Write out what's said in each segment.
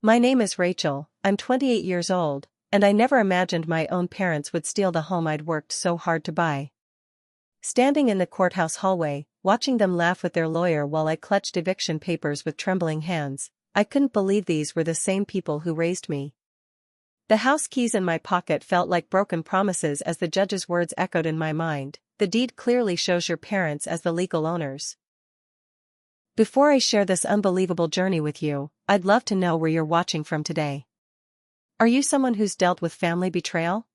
My name is Rachel, I'm 28 years old, and I never imagined my own parents would steal the home I'd worked so hard to buy. Standing in the courthouse hallway, watching them laugh with their lawyer while I clutched eviction papers with trembling hands, I couldn't believe these were the same people who raised me. The house keys in my pocket felt like broken promises as the judge's words echoed in my mind. The deed clearly shows your parents as the legal owners. Before I share this unbelievable journey with you, I'd love to know where you're watching from today. Are you someone who's dealt with family betrayal?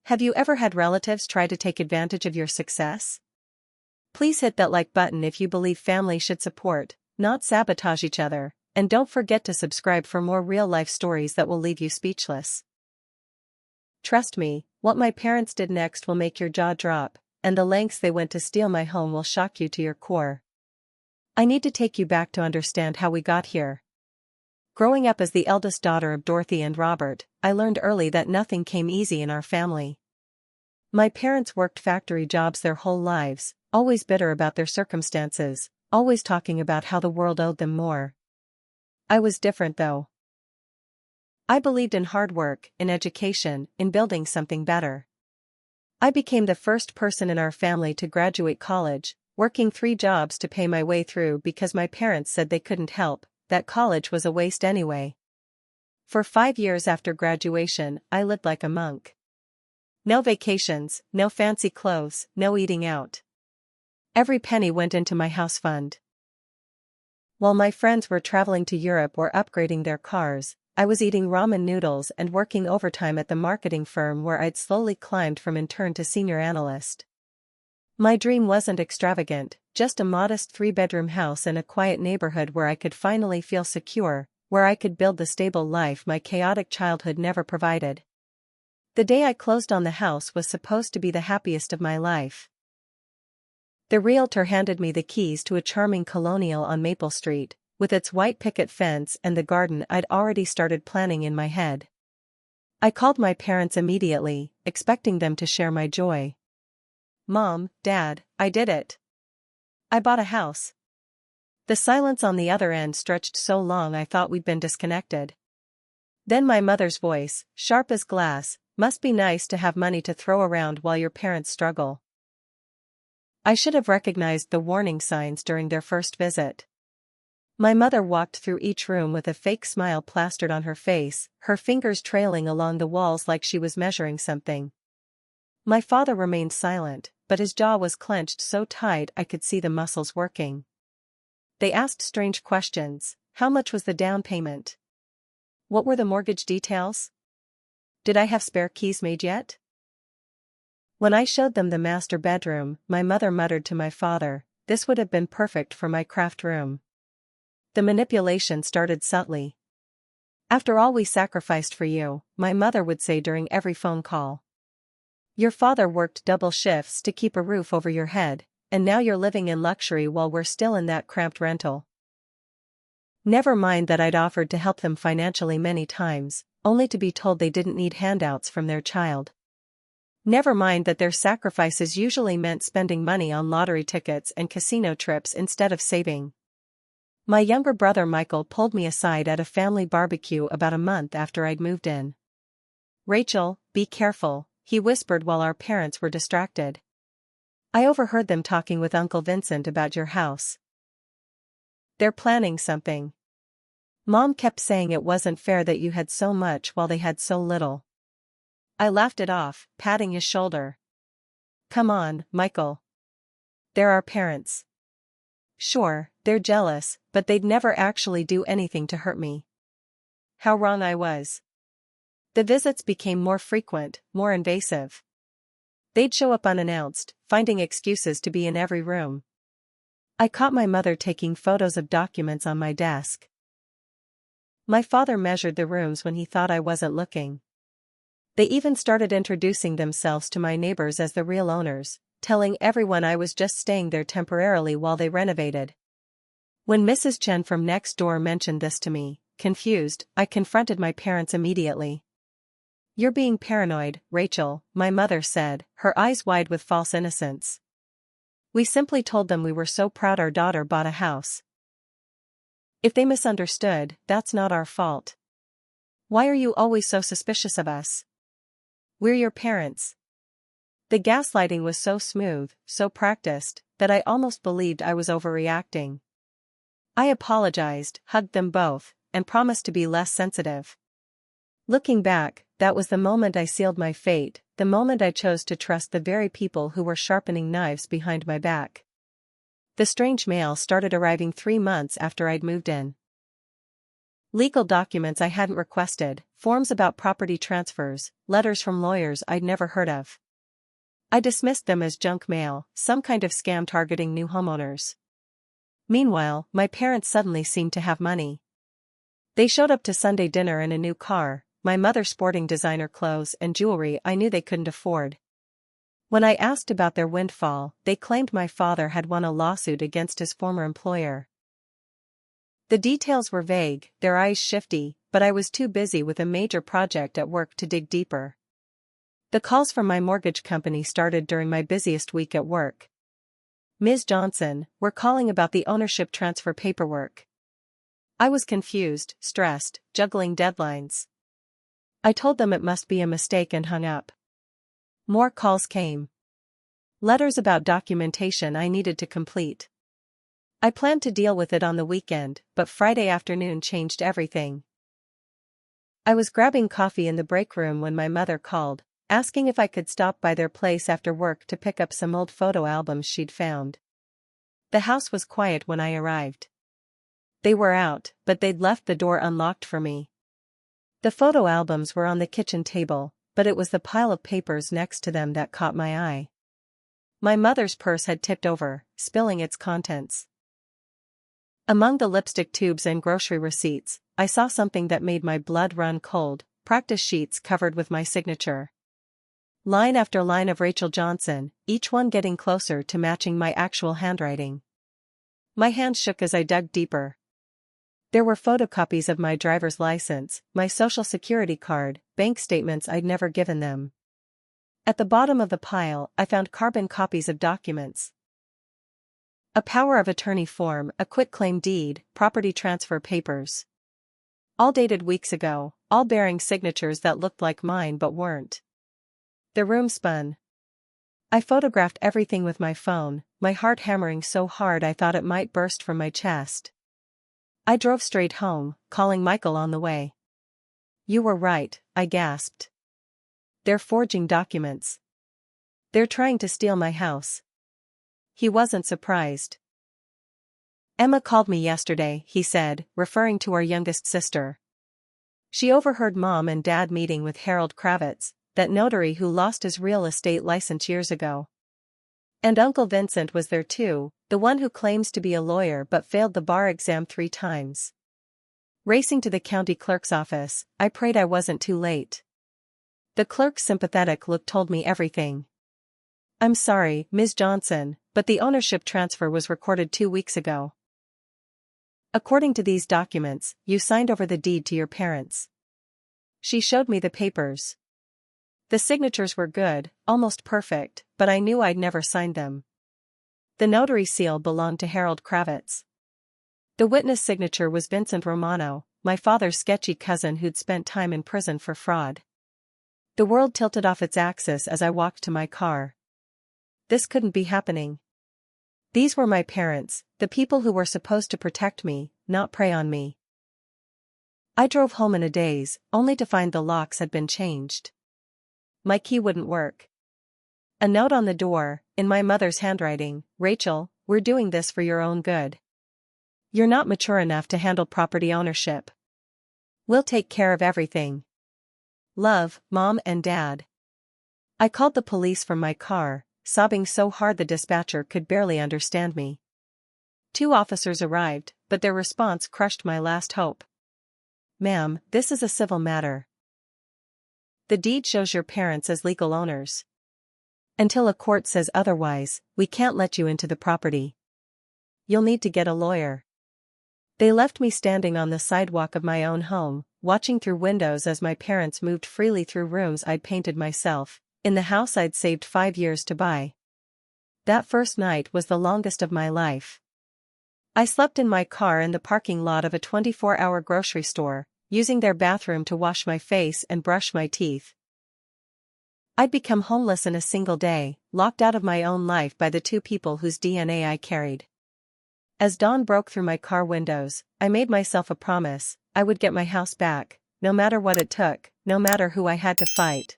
Have you ever had relatives try to take advantage of your success? Please hit that like button if you believe family should support, not sabotage each other, and don't forget to subscribe for more real-life stories that will leave you speechless. Trust me, what my parents did next will make your jaw drop, and the lengths they went to steal my home will shock you to your core. I need to take you back to understand how we got here. Growing up as the eldest daughter of Dorothy and Robert, I learned early that nothing came easy in our family. My parents worked factory jobs their whole lives, always bitter about their circumstances, always talking about how the world owed them more. I was different though. I believed in hard work, in education, in building something better. I became the first person in our family to graduate college, working 3 jobs to pay my way through because my parents said they couldn't help, that college was a waste anyway. For 5 years after graduation, I lived like a monk. No vacations, no fancy clothes, no eating out. Every penny went into my house fund. While my friends were traveling to Europe or upgrading their cars, I was eating ramen noodles and working overtime at the marketing firm where I'd slowly climbed from intern to senior analyst. My dream wasn't extravagant, just a modest 3-bedroom house in a quiet neighborhood where I could finally feel secure, where I could build the stable life my chaotic childhood never provided. The day I closed on the house was supposed to be the happiest of my life. The realtor handed me the keys to a charming colonial on Maple Street, with its white picket fence and the garden I'd already started planning in my head. I called my parents immediately, expecting them to share my joy. Mom, Dad, I did it. I bought a house. The silence on the other end stretched so long I thought we'd been disconnected. Then my mother's voice, sharp as glass, must be nice to have money to throw around while your parents struggle. I should have recognized the warning signs during their first visit. My mother walked through each room with a fake smile plastered on her face, her fingers trailing along the walls like she was measuring something. My father remained silent, but his jaw was clenched so tight I could see the muscles working. They asked strange questions. How much was the down payment? What were the mortgage details? Did I have spare keys made yet? When I showed them the master bedroom, my mother muttered to my father, "This would have been perfect for my craft room." The manipulation started subtly. "After all we sacrificed for you," my mother would say during every phone call. "Your father worked double shifts to keep a roof over your head, and now you're living in luxury while we're still in that cramped rental." Never mind that I'd offered to help them financially many times, only to be told they didn't need handouts from their child. Never mind that their sacrifices usually meant spending money on lottery tickets and casino trips instead of saving. My younger brother Michael pulled me aside at a family barbecue about a month after I'd moved in. "Rachel, be careful," he whispered while our parents were distracted. "I overheard them talking with Uncle Vincent about your house. They're planning something. Mom kept saying it wasn't fair that you had so much while they had so little." I laughed it off, patting his shoulder. "Come on, Michael. They're our parents. Sure, they're jealous, but they'd never actually do anything to hurt me." How wrong I was. The visits became more frequent, more invasive. They'd show up unannounced, finding excuses to be in every room. I caught my mother taking photos of documents on my desk. My father measured the rooms when he thought I wasn't looking. They even started introducing themselves to my neighbors as the real owners, telling everyone I was just staying there temporarily while they renovated. When Mrs. Chen from next door mentioned this to me, confused, I confronted my parents immediately. "You're being paranoid, Rachel," my mother said, her eyes wide with false innocence. "We simply told them we were so proud our daughter bought a house." If they misunderstood, that's not our fault. Why are you always so suspicious of us? We're your parents. The gaslighting was so smooth, so practiced, that I almost believed I was overreacting. I apologized, hugged them both, and promised to be less sensitive. Looking back, that was the moment I sealed my fate, the moment I chose to trust the very people who were sharpening knives behind my back. The strange mail started arriving 3 months after I'd moved in. Legal documents I hadn't requested, forms about property transfers, letters from lawyers I'd never heard of. I dismissed them as junk mail, some kind of scam targeting new homeowners. Meanwhile, my parents suddenly seemed to have money. They showed up to Sunday dinner in a new car, my mother sporting designer clothes and jewelry I knew they couldn't afford. When I asked about their windfall, they claimed my father had won a lawsuit against his former employer. The details were vague, their eyes shifty, but I was too busy with a major project at work to dig deeper. The calls from my mortgage company started during my busiest week at work. Ms. Johnson, we're calling about the ownership transfer paperwork. I was confused, stressed, juggling deadlines. I told them it must be a mistake and hung up. More calls came. Letters about documentation I needed to complete. I planned to deal with it on the weekend, but Friday afternoon changed everything. I was grabbing coffee in the break room when my mother called, asking if I could stop by their place after work to pick up some old photo albums she'd found. The house was quiet when I arrived. They were out, but they'd left the door unlocked for me. The photo albums were on the kitchen table, but it was the pile of papers next to them that caught my eye. My mother's purse had tipped over, spilling its contents. Among the lipstick tubes and grocery receipts, I saw something that made my blood run cold, practice sheets covered with my signature. Line after line of Rachel Johnson, each one getting closer to matching my actual handwriting. My hand shook as I dug deeper. There were photocopies of my driver's license, my social security card, bank statements I'd never given them. At the bottom of the pile, I found carbon copies of documents. A power of attorney form, a quitclaim deed, property transfer papers. All dated weeks ago, all bearing signatures that looked like mine but weren't. The room spun. I photographed everything with my phone, my heart hammering so hard I thought it might burst from my chest. I drove straight home, calling Michael on the way. You were right, I gasped. They're forging documents. They're trying to steal my house. He wasn't surprised. Emma called me yesterday, he said, referring to our youngest sister. She overheard Mom and Dad meeting with Harold Kravitz, that notary who lost his real estate license years ago. And Uncle Vincent was there too, the one who claims to be a lawyer but failed the bar exam 3 times. Racing to the county clerk's office, I prayed I wasn't too late. The clerk's sympathetic look told me everything. I'm sorry, Ms. Johnson, but the ownership transfer was recorded 2 weeks ago. According to these documents, you signed over the deed to your parents. She showed me the papers. The signatures were good, almost perfect, but I knew I'd never signed them. The notary seal belonged to Harold Kravitz. The witness signature was Vincent Romano, my father's sketchy cousin who'd spent time in prison for fraud. The world tilted off its axis as I walked to my car. This couldn't be happening. These were my parents, the people who were supposed to protect me, not prey on me. I drove home in a daze, only to find the locks had been changed. My key wouldn't work. A note on the door, in my mother's handwriting, Rachel, we're doing this for your own good. You're not mature enough to handle property ownership. We'll take care of everything. Love, Mom and Dad. I called the police from my car, sobbing so hard the dispatcher could barely understand me. 2 officers arrived, but their response crushed my last hope. Ma'am, this is a civil matter. The deed shows your parents as legal owners. Until a court says otherwise, we can't let you into the property. You'll need to get a lawyer. They left me standing on the sidewalk of my own home, watching through windows as my parents moved freely through rooms I'd painted myself, in the house I'd saved 5 years to buy. That first night was the longest of my life. I slept in my car in the parking lot of a 24-hour grocery store, using their bathroom to wash my face and brush my teeth. I'd become homeless in a single day, locked out of my own life by the two people whose DNA I carried. As dawn broke through my car windows, I made myself a promise: I would get my house back, no matter what it took, no matter who I had to fight.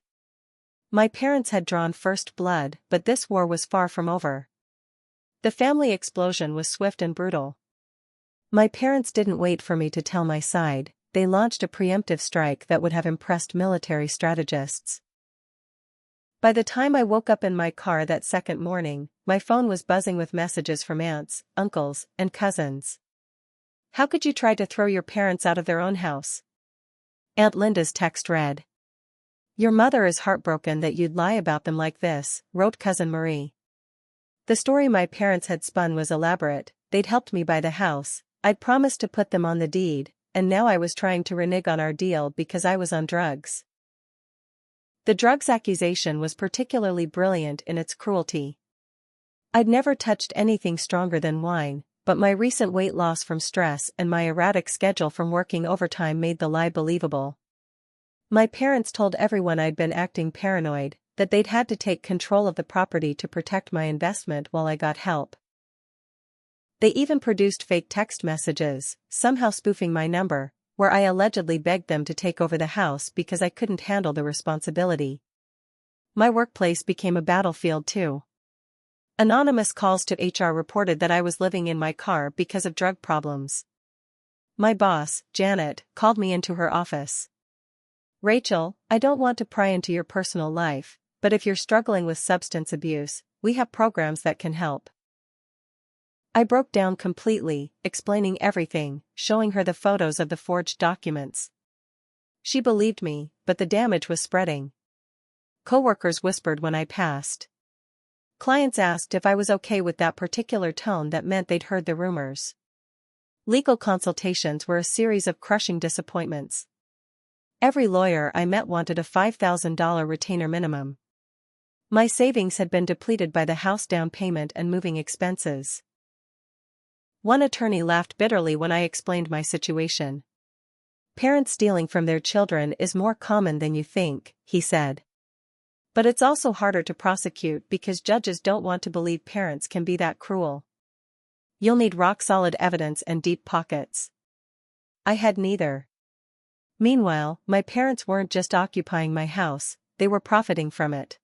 My parents had drawn first blood, but this war was far from over. The family explosion was swift and brutal. My parents didn't wait for me to tell my side, they launched a preemptive strike that would have impressed military strategists. By the time I woke up in my car that second morning, my phone was buzzing with messages from aunts, uncles, and cousins. "How could you try to throw your parents out of their own house?" Aunt Linda's text read. "Your mother is heartbroken that you'd lie about them like this," wrote Cousin Marie. The story my parents had spun was elaborate. They'd helped me buy the house, I'd promised to put them on the deed, and now I was trying to renege on our deal because I was on drugs. The drugs accusation was particularly brilliant in its cruelty. I'd never touched anything stronger than wine, but my recent weight loss from stress and my erratic schedule from working overtime made the lie believable. My parents told everyone I'd been acting paranoid, that they'd had to take control of the property to protect my investment while I got help. They even produced fake text messages, somehow spoofing my number, where I allegedly begged them to take over the house because I couldn't handle the responsibility. My workplace became a battlefield too. Anonymous calls to HR reported that I was living in my car because of drug problems. My boss, Janet, called me into her office. "Rachel, I don't want to pry into your personal life, but if you're struggling with substance abuse, we have programs that can help." I broke down completely, explaining everything, showing her the photos of the forged documents. She believed me, but the damage was spreading. Coworkers whispered when I passed. Clients asked if I was okay with that particular tone that meant they'd heard the rumors. Legal consultations were a series of crushing disappointments. Every lawyer I met wanted a $5,000 retainer minimum. My savings had been depleted by the house down payment and moving expenses. One attorney laughed bitterly when I explained my situation. "Parents stealing from their children is more common than you think," he said. "But it's also harder to prosecute because judges don't want to believe parents can be that cruel. You'll need rock-solid evidence and deep pockets." I had neither. Meanwhile, my parents weren't just occupying my house, they were profiting from it.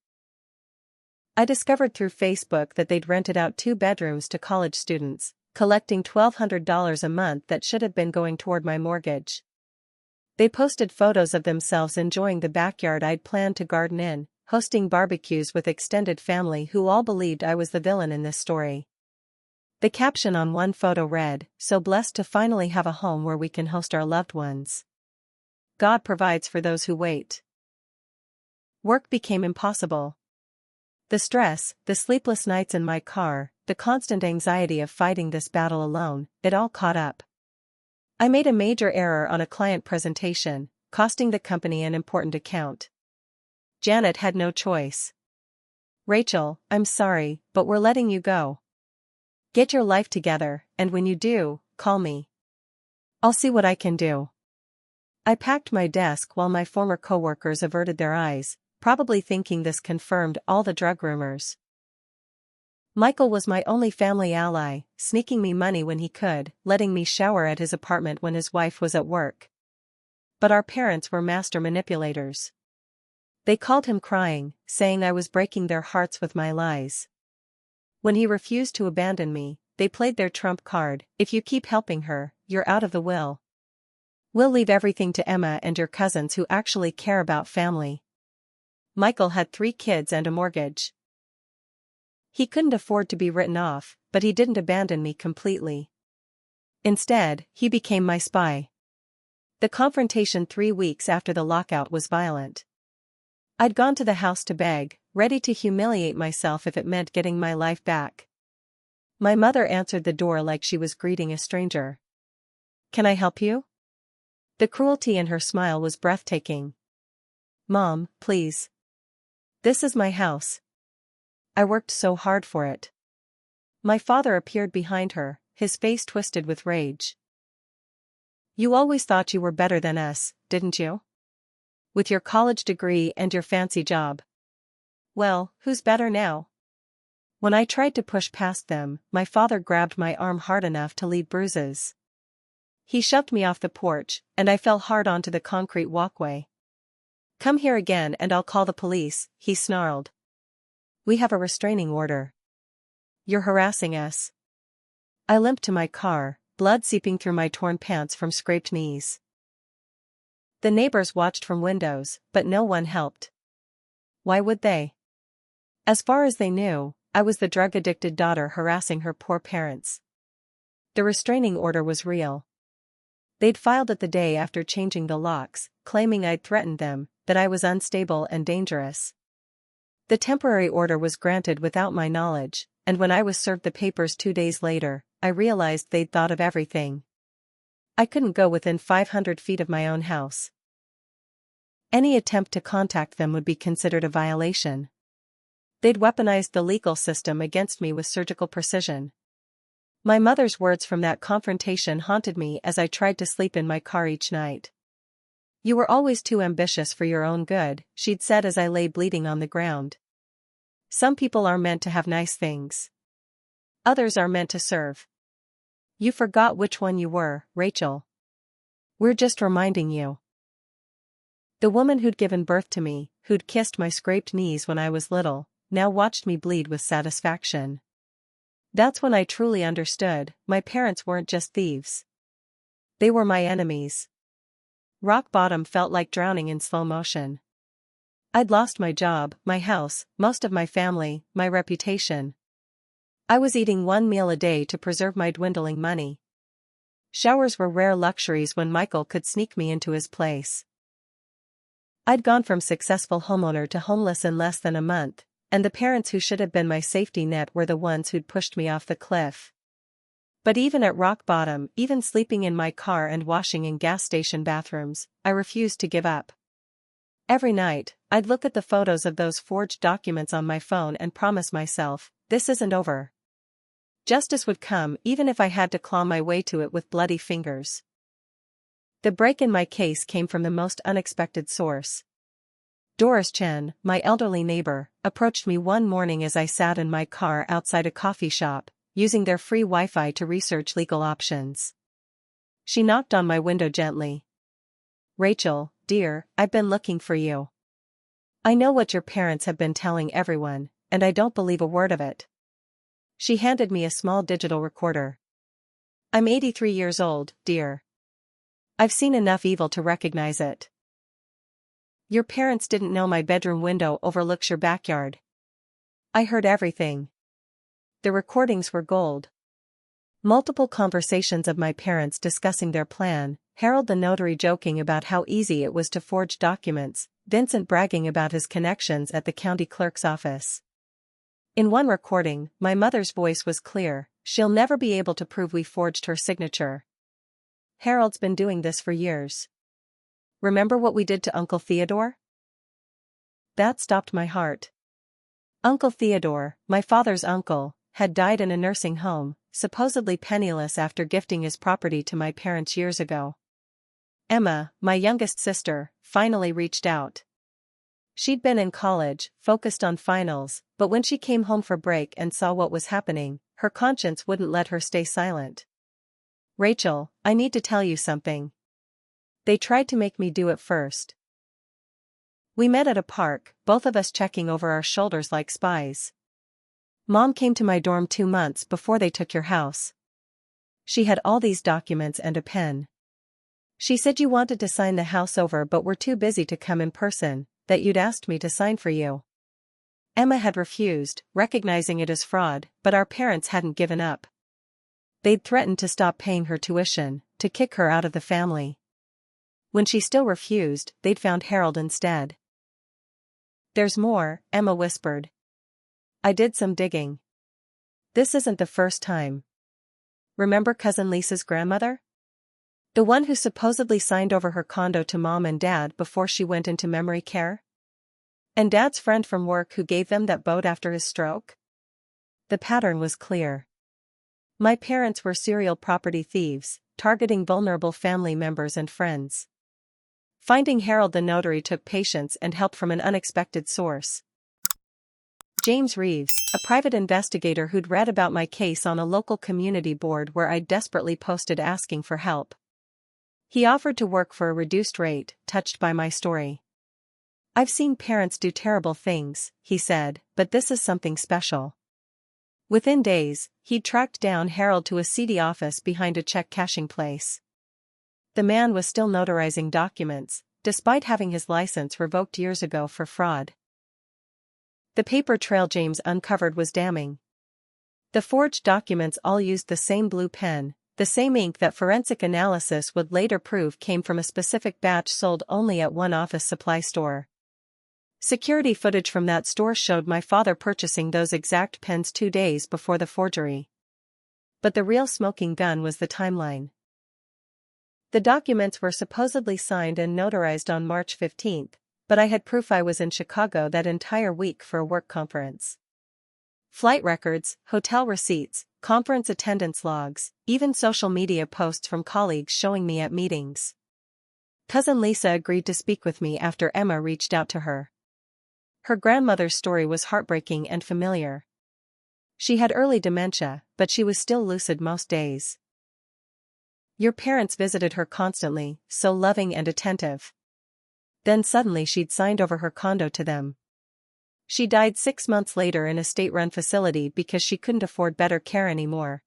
I discovered through Facebook that they'd rented out 2 bedrooms to college students, collecting $1,200 a month that should have been going toward my mortgage. They posted photos of themselves enjoying the backyard I'd planned to garden in, hosting barbecues with extended family who all believed I was the villain in this story. The caption on one photo read, "So blessed to finally have a home where we can host our loved ones. God provides for those who wait." Work became impossible. The stress, the sleepless nights in my car, the constant anxiety of fighting this battle alone, it all caught up. I made a major error on a client presentation, costing the company an important account. Janet had no choice. "Rachel, I'm sorry, but we're letting you go. Get your life together, and when you do, call me. I'll see what I can do." I packed my desk while my former coworkers averted their eyes, probably thinking this confirmed all the drug rumors. Michael was my only family ally, sneaking me money when he could, letting me shower at his apartment when his wife was at work. But our parents were master manipulators. They called him crying, saying I was breaking their hearts with my lies. When he refused to abandon me, they played their trump card: "If you keep helping her, you're out of the will. We'll leave everything to Emma and your cousins who actually care about family." Michael had 3 kids and a mortgage. He couldn't afford to be written off, but he didn't abandon me completely. Instead, he became my spy. The confrontation 3 weeks after the lockout was violent. I'd gone to the house to beg, ready to humiliate myself if it meant getting my life back. My mother answered the door like she was greeting a stranger. "Can I help you?" The cruelty in her smile was breathtaking. "Mom, please. This is my house. I worked so hard for it." My father appeared behind her, his face twisted with rage. You always thought you were better than us, didn't you? With your college degree and your fancy job. Well, who's better now? When I tried to push past them, my father grabbed my arm hard enough to leave bruises. He shoved me off the porch, and I fell hard onto the concrete walkway. Come here again and I'll call the police, he snarled. We have a restraining order. You're harassing us. I limped to my car, blood seeping through my torn pants from scraped knees. The neighbors watched from windows, but no one helped. Why would they? As far as they knew, I was the drug-addicted daughter harassing her poor parents. The restraining order was real. They'd filed it the day after changing the locks, claiming I'd threatened them, that I was unstable and dangerous. The temporary order was granted without my knowledge, and when I was served the papers 2 days later, I realized they'd thought of everything. I couldn't go within 500 feet of my own house. Any attempt to contact them would be considered a violation. They'd weaponized the legal system against me with surgical precision. My mother's words from that confrontation haunted me as I tried to sleep in my car each night. You were always too ambitious for your own good, she'd said as I lay bleeding on the ground. Some people are meant to have nice things. Others are meant to serve. You forgot which one you were, Rachel. We're just reminding you. The woman who'd given birth to me, who'd kissed my scraped knees when I was little, now watched me bleed with satisfaction. That's when I truly understood, my parents weren't just thieves. They were my enemies. Rock bottom felt like drowning in slow motion. I'd lost my job, my house, most of my family, my reputation. I was eating 1 meal a day to preserve my dwindling money. Showers were rare luxuries when Michael could sneak me into his place. I'd gone from successful homeowner to homeless in less than a month, and the parents who should have been my safety net were the ones who'd pushed me off the cliff. But even at rock bottom, even sleeping in my car and washing in gas station bathrooms, I refused to give up. Every night, I'd look at the photos of those forged documents on my phone and promise myself, this isn't over. Justice would come even if I had to claw my way to it with bloody fingers. The break in my case came from the most unexpected source. Doris Chen, my elderly neighbor, approached me one morning as I sat in my car outside a coffee shop, using their free Wi-Fi to research legal options. She knocked on my window gently. Rachel, dear, I've been looking for you. I know what your parents have been telling everyone, and I don't believe a word of it. She handed me a small digital recorder. I'm 83 years old, dear. I've seen enough evil to recognize it. Your parents didn't know my bedroom window overlooks your backyard. I heard everything. The recordings were gold. Multiple conversations of my parents discussing their plan, Harold the notary joking about how easy it was to forge documents, Vincent bragging about his connections at the county clerk's office. In one recording, my mother's voice was clear, she'll never be able to prove we forged her signature. Harold's been doing this for years. Remember what we did to Uncle Theodore? That stopped my heart. Uncle Theodore, my father's uncle, had died in a nursing home, supposedly penniless after gifting his property to my parents years ago. Emma, my youngest sister, finally reached out. She'd been in college, focused on finals, but when she came home for break and saw what was happening, her conscience wouldn't let her stay silent. Rachel, I need to tell you something. They tried to make me do it first. We met at a park, both of us checking over our shoulders like spies. Mom came to my dorm 2 months before they took your house. She had all these documents and a pen. She said you wanted to sign the house over but were too busy to come in person, that you'd asked me to sign for you. Emma had refused, recognizing it as fraud, but our parents hadn't given up. They'd threatened to stop paying her tuition, to kick her out of the family. When she still refused, they'd found Harold instead. There's more, Emma whispered. I did some digging. This isn't the first time. Remember Cousin Lisa's grandmother? The one who supposedly signed over her condo to Mom and Dad before she went into memory care? And Dad's friend from work who gave them that boat after his stroke? The pattern was clear. My parents were serial property thieves, targeting vulnerable family members and friends. Finding Harold the notary took patience and help from an unexpected source. James Reeves, a private investigator who'd read about my case on a local community board where I'd desperately posted asking for help. He offered to work for a reduced rate, touched by my story. "I've seen parents do terrible things," he said, "but this is something special." Within days, he'd tracked down Harold to a seedy office behind a check cashing place. The man was still notarizing documents, despite having his license revoked years ago for fraud. The paper trail James uncovered was damning. The forged documents all used the same blue pen, the same ink that forensic analysis would later prove came from a specific batch sold only at one office supply store. Security footage from that store showed my father purchasing those exact pens 2 days before the forgery. But the real smoking gun was the timeline. The documents were supposedly signed and notarized on March 15, but I had proof I was in Chicago that entire week for a work conference. Flight records, hotel receipts, conference attendance logs, even social media posts from colleagues showing me at meetings. Cousin Lisa agreed to speak with me after Emma reached out to her. Her grandmother's story was heartbreaking and familiar. She had early dementia, but she was still lucid most days. "Your parents visited her constantly, so loving and attentive. Then suddenly she'd signed over her condo to them. She died 6 months later in a state-run facility because she couldn't afford better care anymore."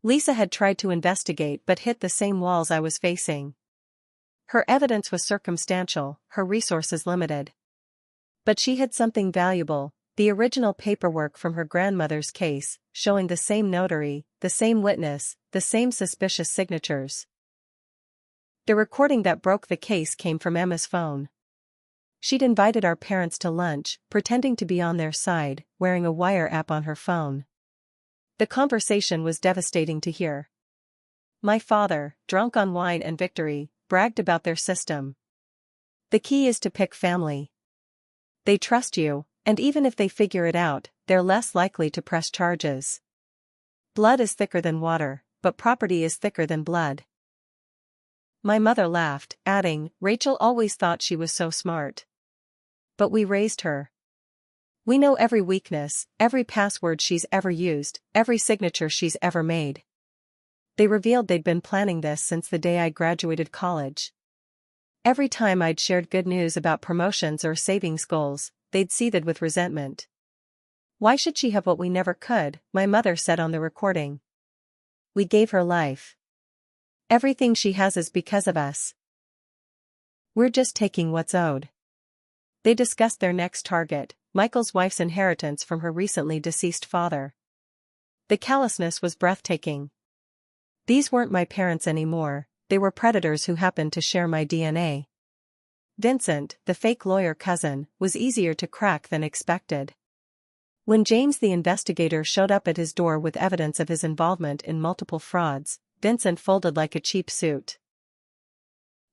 Lisa had tried to investigate but hit the same walls I was facing. Her evidence was circumstantial, her resources limited. But she had something valuable, the original paperwork from her grandmother's case, showing the same notary, the same witness, the same suspicious signatures. The recording that broke the case came from Emma's phone. She'd invited our parents to lunch, pretending to be on their side, wearing a wire app on her phone. The conversation was devastating to hear. My father, drunk on wine and victory, bragged about their system. "The key is to pick family. They trust you, and even if they figure it out, they're less likely to press charges. Blood is thicker than water, but property is thicker than blood." My mother laughed, adding, "Rachel always thought she was so smart. But we raised her. We know every weakness, every password she's ever used, every signature she's ever made." They revealed they'd been planning this since the day I graduated college. Every time I'd shared good news about promotions or savings goals, they'd seethed with resentment. "Why should she have what we never could?" my mother said on the recording. "We gave her life. Everything she has is because of us. We're just taking what's owed." They discussed their next target, Michael's wife's inheritance from her recently deceased father. The callousness was breathtaking. These weren't my parents anymore, they were predators who happened to share my DNA. Vincent, the fake lawyer cousin, was easier to crack than expected. When James the investigator showed up at his door with evidence of his involvement in multiple frauds, Vincent folded like a cheap suit.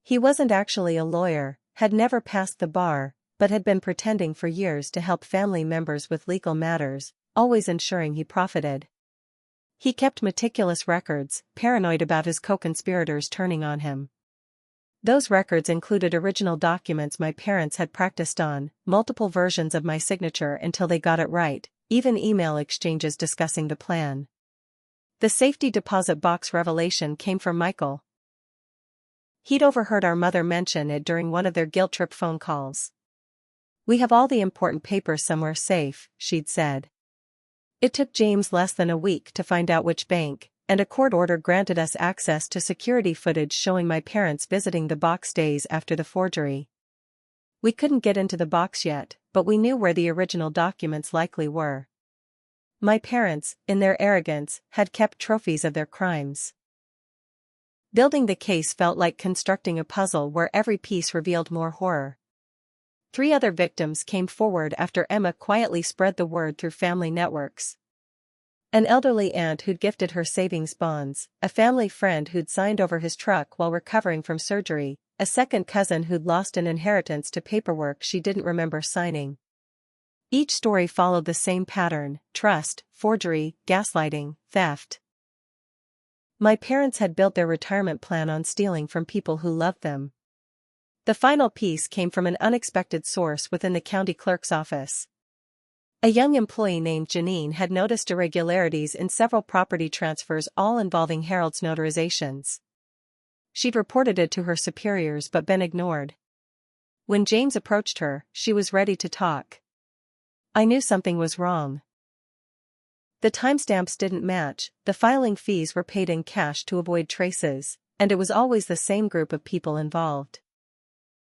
He wasn't actually a lawyer, had never passed the bar, but had been pretending for years to help family members with legal matters, always ensuring he profited. He kept meticulous records, paranoid about his co-conspirators turning on him. Those records included original documents my parents had practiced on, multiple versions of my signature until they got it right, even email exchanges discussing the plan. The safety deposit box revelation came from Michael. He'd overheard our mother mention it during one of their guilt trip phone calls. "We have all the important papers somewhere safe," she'd said. It took James less than a week to find out which bank, and a court order granted us access to security footage showing my parents visiting the box days after the forgery. We couldn't get into the box yet, but we knew where the original documents likely were. My parents, in their arrogance, had kept trophies of their crimes. Building the case felt like constructing a puzzle where every piece revealed more horror. 3 other victims came forward after Emma quietly spread the word through family networks. An elderly aunt who'd gifted her savings bonds, a family friend who'd signed over his truck while recovering from surgery, a second cousin who'd lost an inheritance to paperwork she didn't remember signing. Each story followed the same pattern: trust, forgery, gaslighting, theft. My parents had built their retirement plan on stealing from people who loved them. The final piece came from an unexpected source within the county clerk's office. A young employee named Janine had noticed irregularities in several property transfers, all involving Harold's notarizations. She'd reported it to her superiors but been ignored. When James approached her, she was ready to talk. I knew something was wrong. The timestamps didn't match, the filing fees were paid in cash to avoid traces, and it was always the same group of people involved.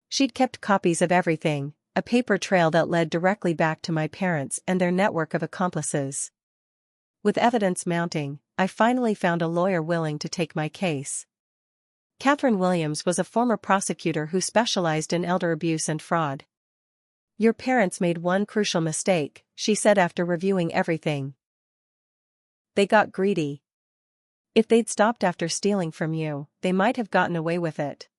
She'd kept copies of everything, a paper trail that led directly back to my parents and their network of accomplices. With evidence mounting, I finally found a lawyer willing to take my case. Catherine Williams was a former prosecutor who specialized in elder abuse and fraud. "Your parents made one crucial mistake," she said after reviewing everything. "They got greedy. If they'd stopped after stealing from you, they might have gotten away with it.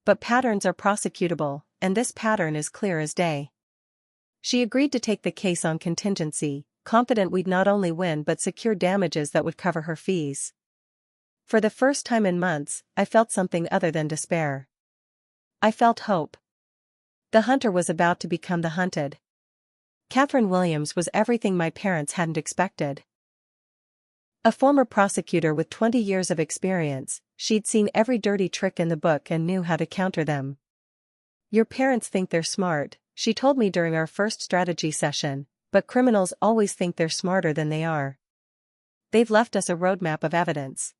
But patterns are prosecutable, and this pattern is clear as day." She agreed to take the case on contingency, confident we'd not only win but secure damages that would cover her fees. For the first time in months, I felt something other than despair. I felt hope. The hunter was about to become the hunted. Catherine Williams was everything my parents hadn't expected. A former prosecutor with 20 years of experience, she'd seen every dirty trick in the book and knew how to counter them. "Your parents think they're smart," she told me during our first strategy session, "but criminals always think they're smarter than they are. They've left us a roadmap of evidence."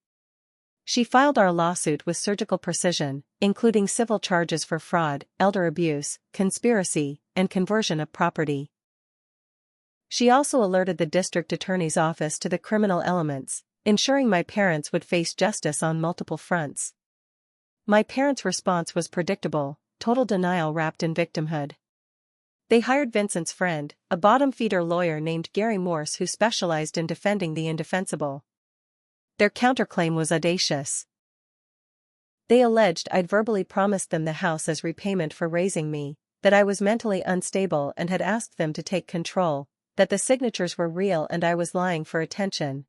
She filed our lawsuit with surgical precision, including civil charges for fraud, elder abuse, conspiracy, and conversion of property. She also alerted the district attorney's office to the criminal elements, ensuring my parents would face justice on multiple fronts. My parents' response was predictable: total denial wrapped in victimhood. They hired Vincent's friend, a bottom-feeder lawyer named Gary Morse who specialized in defending the indefensible. Their counterclaim was audacious. They alleged I'd verbally promised them the house as repayment for raising me, that I was mentally unstable and had asked them to take control, that the signatures were real and I was lying for attention.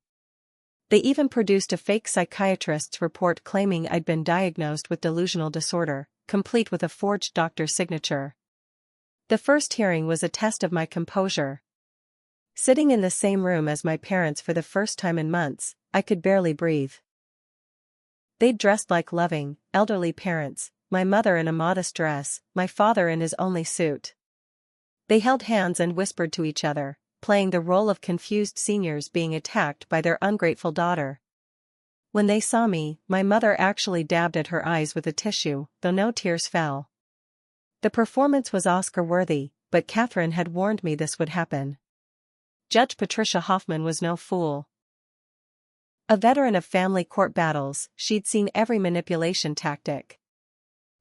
They even produced a fake psychiatrist's report claiming I'd been diagnosed with delusional disorder, complete with a forged doctor's signature. The first hearing was a test of my composure. Sitting in the same room as my parents for the first time in months, I could barely breathe. They'd dressed like loving, elderly parents, my mother in a modest dress, my father in his only suit. They held hands and whispered to each other, playing the role of confused seniors being attacked by their ungrateful daughter. When they saw me, my mother actually dabbed at her eyes with a tissue, though no tears fell. The performance was Oscar-worthy, but Catherine had warned me this would happen. Judge Patricia Hoffman was no fool. A veteran of family court battles, she'd seen every manipulation tactic.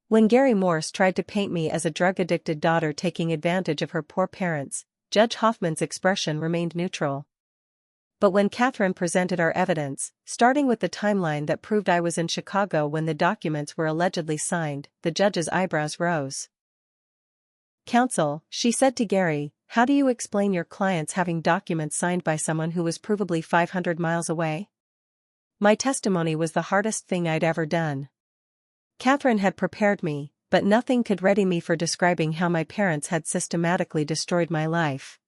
When Gary Morse tried to paint me as a drug-addicted daughter taking advantage of her poor parents, Judge Hoffman's expression remained neutral. But when Catherine presented our evidence, starting with the timeline that proved I was in Chicago when the documents were allegedly signed, the judge's eyebrows rose. "Counsel," she said to Gary, "how do you explain your clients having documents signed by someone who was provably 500 miles away?" My testimony was the hardest thing I'd ever done. Catherine had prepared me, but nothing could ready me for describing how my parents had systematically destroyed my life.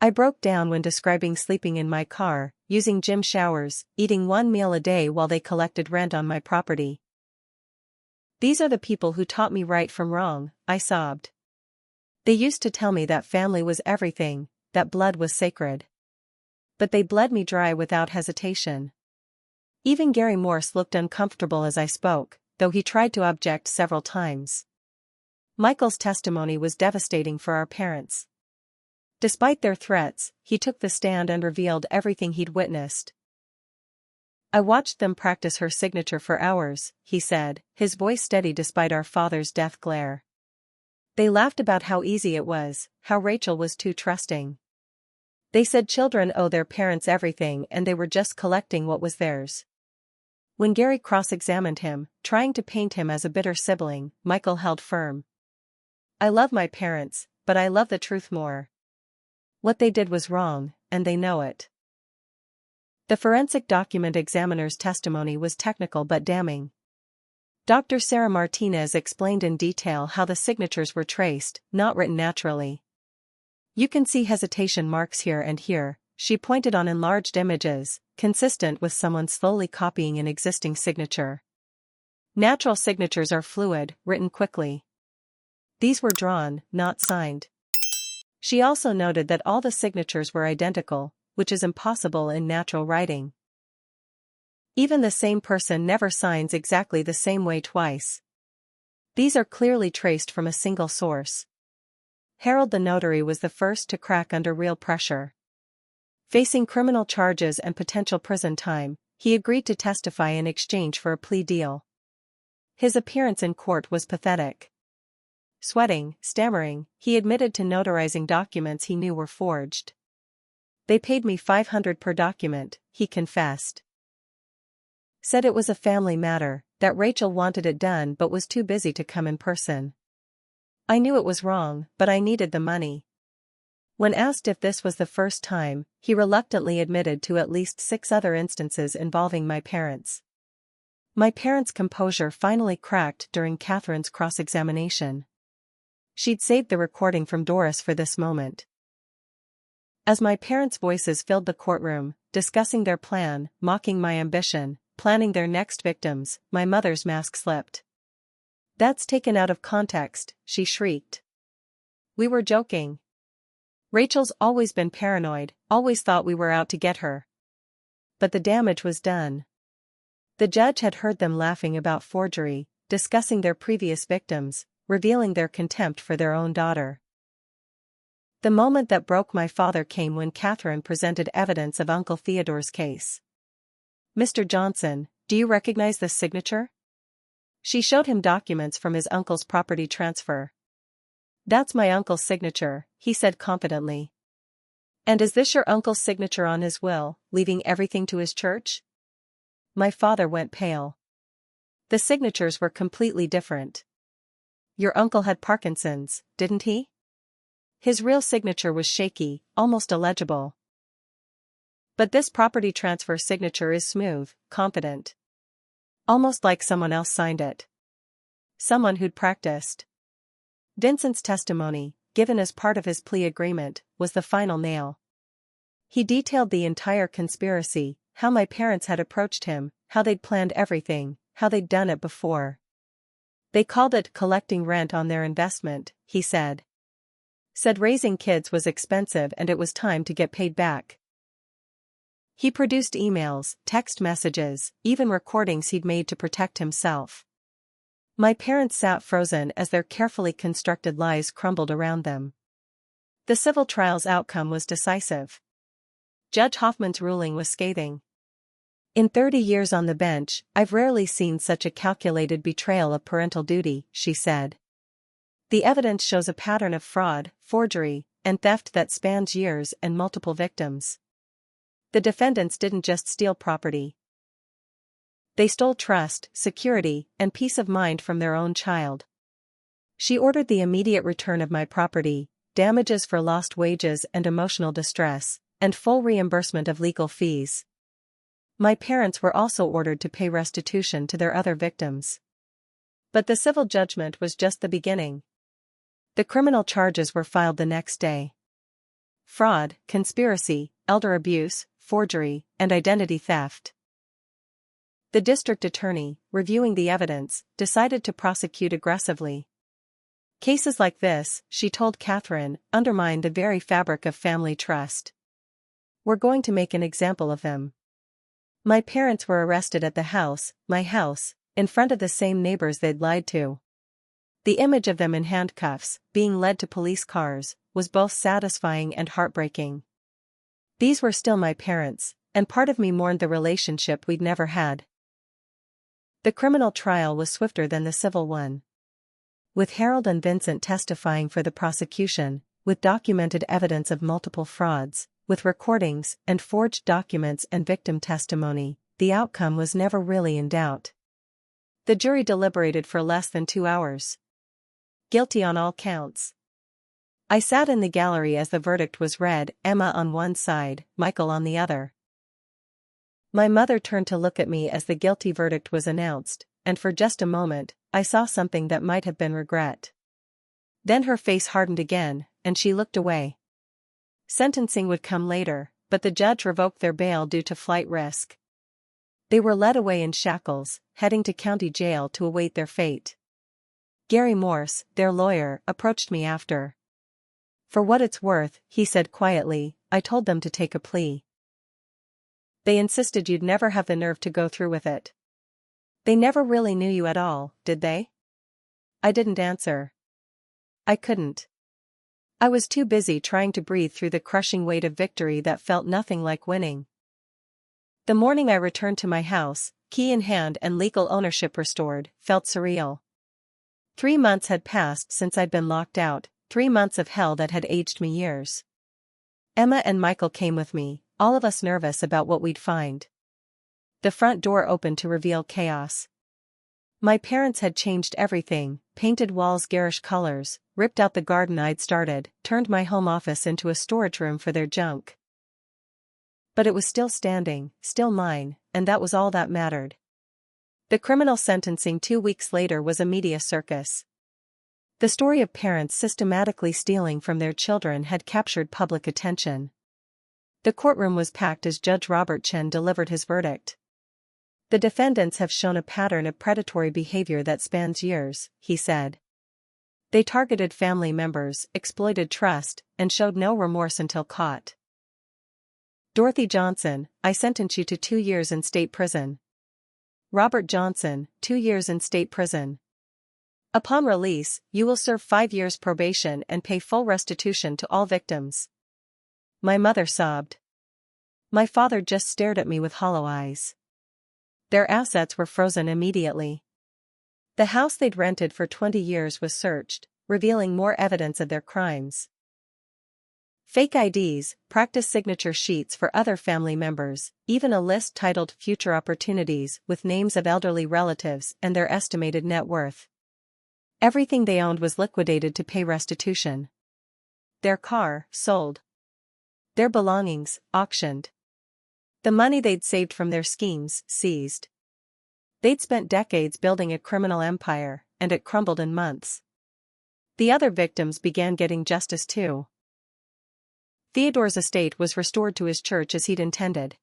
I broke down when describing sleeping in my car, using gym showers, eating one meal a day while they collected rent on my property. "These are the people who taught me right from wrong," I sobbed. "They used to tell me that family was everything, that blood was sacred. But they bled me dry without hesitation." Even Gary Morse looked uncomfortable as I spoke, though he tried to object several times. Michael's testimony was devastating for our parents. Despite their threats, he took the stand and revealed everything he'd witnessed. "I watched them practice her signature for hours," he said, his voice steady despite our father's death glare. "They laughed about how easy it was, how Rachel was too trusting. They said children owe their parents everything and they were just collecting what was theirs." When Gary cross-examined him, trying to paint him as a bitter sibling, Michael held firm. "I love my parents, but I love the truth more. What they did was wrong, and they know it." The forensic document examiner's testimony was technical but damning. Dr. Sarah Martinez explained in detail how the signatures were traced, not written naturally. You can see hesitation marks here and here, she pointed on enlarged images, consistent with someone slowly copying an existing signature. Natural signatures are fluid, written quickly. These were drawn, not signed. She also noted that all the signatures were identical, which is impossible in natural writing. Even the same person never signs exactly the same way twice. These are clearly traced from a single source. Harold the notary was the first to crack under real pressure. Facing criminal charges and potential prison time, he agreed to testify in exchange for a plea deal. His appearance in court was pathetic. Sweating, stammering, he admitted to notarizing documents he knew were forged. They paid me $500 per document, he confessed. Said it was a family matter, that Rachel wanted it done but was too busy to come in person. I knew it was wrong, but I needed the money. When asked if this was the first time, he reluctantly admitted to at least 6 other instances involving my parents. My parents' composure finally cracked during Catherine's cross-examination. She'd saved the recording from Doris for this moment. As my parents' voices filled the courtroom, discussing their plan, mocking my ambition, planning their next victims, my mother's mask slipped. That's taken out of context, she shrieked. We were joking. Rachel's always been paranoid, always thought we were out to get her. But the damage was done. The judge had heard them laughing about forgery, discussing their previous victims, revealing their contempt for their own daughter. The moment that broke my father came when Catherine presented evidence of Uncle Theodore's case. Mr. Johnson, do you recognize this signature? She showed him documents from his uncle's property transfer. That's my uncle's signature, he said confidently. And is this your uncle's signature on his will, leaving everything to his church? My father went pale. The signatures were completely different. Your uncle had Parkinson's, didn't he? His real signature was shaky, almost illegible. But this property transfer signature is smooth, confident. Almost like someone else signed it. Someone who'd practiced. Vincent's testimony, given as part of his plea agreement, was the final nail. He detailed the entire conspiracy, how my parents had approached him, how they'd planned everything, how they'd done it before. They called it collecting rent on their investment, he said. Said raising kids was expensive and it was time to get paid back. He produced emails, text messages, even recordings he'd made to protect himself. My parents sat frozen as their carefully constructed lies crumbled around them. The civil trial's outcome was decisive. Judge Hoffman's ruling was scathing. In 30 years on the bench, I've rarely seen such a calculated betrayal of parental duty, she said. The evidence shows a pattern of fraud, forgery, and theft that spans years and multiple victims. The defendants didn't just steal property. They stole trust, security, and peace of mind from their own child. She ordered the immediate return of my property, damages for lost wages and emotional distress, and full reimbursement of legal fees. My parents were also ordered to pay restitution to their other victims. But the civil judgment was just the beginning. The criminal charges were filed the next day. Fraud, conspiracy, elder abuse, forgery, and identity theft. The district attorney, reviewing the evidence, decided to prosecute aggressively. Cases like this, she told Catherine, undermine the very fabric of family trust. We're going to make an example of them. My parents were arrested at the house, my house, in front of the same neighbors they'd lied to. The image of them in handcuffs, being led to police cars, was both satisfying and heartbreaking. These were still my parents, and part of me mourned the relationship we'd never had. The criminal trial was swifter than the civil one. With Harold and Vincent testifying for the prosecution, with documented evidence of multiple frauds, with recordings and forged documents and victim testimony, the outcome was never really in doubt. The jury deliberated for less than 2 hours. Guilty on all counts. I sat in the gallery as the verdict was read, Emma on one side, Michael on the other. My mother turned to look at me as the guilty verdict was announced, and for just a moment, I saw something that might have been regret. Then her face hardened again, and she looked away. Sentencing would come later, but the judge revoked their bail due to flight risk. They were led away in shackles, heading to county jail to await their fate. Gary Morse, their lawyer, approached me after. "For what it's worth," he said quietly, "I told them to take a plea. They insisted you'd never have the nerve to go through with it." "They never really knew you at all, did they?" I didn't answer. I couldn't. I was too busy trying to breathe through the crushing weight of victory that felt nothing like winning. The morning I returned to my house, key in hand and legal ownership restored, felt surreal. 3 months had passed since I'd been locked out, 3 months of hell that had aged me years. Emma and Michael came with me, all of us nervous about what we'd find. The front door opened to reveal chaos. My parents had changed everything, painted walls garish colors, ripped out the garden I'd started, turned my home office into a storage room for their junk. But it was still standing, still mine, and that was all that mattered. The criminal sentencing 2 weeks later was a media circus. The story of parents systematically stealing from their children had captured public attention. The courtroom was packed as Judge Robert Chen delivered his verdict. "The defendants have shown a pattern of predatory behavior that spans years," he said. "They targeted family members, exploited trust, and showed no remorse until caught. Dorothy Johnson, I sentence you to 2 years in state prison. Robert Johnson, 2 years in state prison. Upon release, you will serve 5 years probation and pay full restitution to all victims." My mother sobbed. My father just stared at me with hollow eyes. Their assets were frozen immediately. The house they'd rented for 20 years was searched, revealing more evidence of their crimes. Fake IDs, practice signature sheets for other family members, even a list titled Future Opportunities with names of elderly relatives and their estimated net worth. Everything they owned was liquidated to pay restitution. Their car, sold. Their belongings, auctioned. The money they'd saved from their schemes, seized. They'd spent decades building a criminal empire, and it crumbled in months. The other victims began getting justice too. Theodore's estate was restored to his church as he'd intended.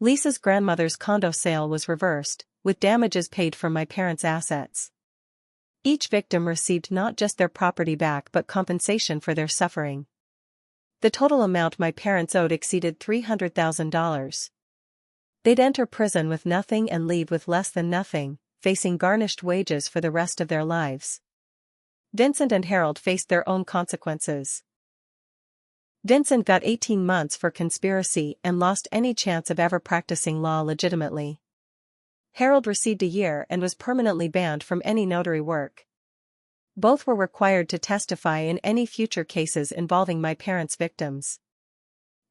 Lisa's grandmother's condo sale was reversed, with damages paid from my parents' assets. Each victim received not just their property back but compensation for their suffering. The total amount my parents owed exceeded $300,000. They'd enter prison with nothing and leave with less than nothing, facing garnished wages for the rest of their lives. Vincent and Harold faced their own consequences. Vincent got 18 months for conspiracy and lost any chance of ever practicing law legitimately. Harold received a year and was permanently banned from any notary work. Both were required to testify in any future cases involving my parents' victims.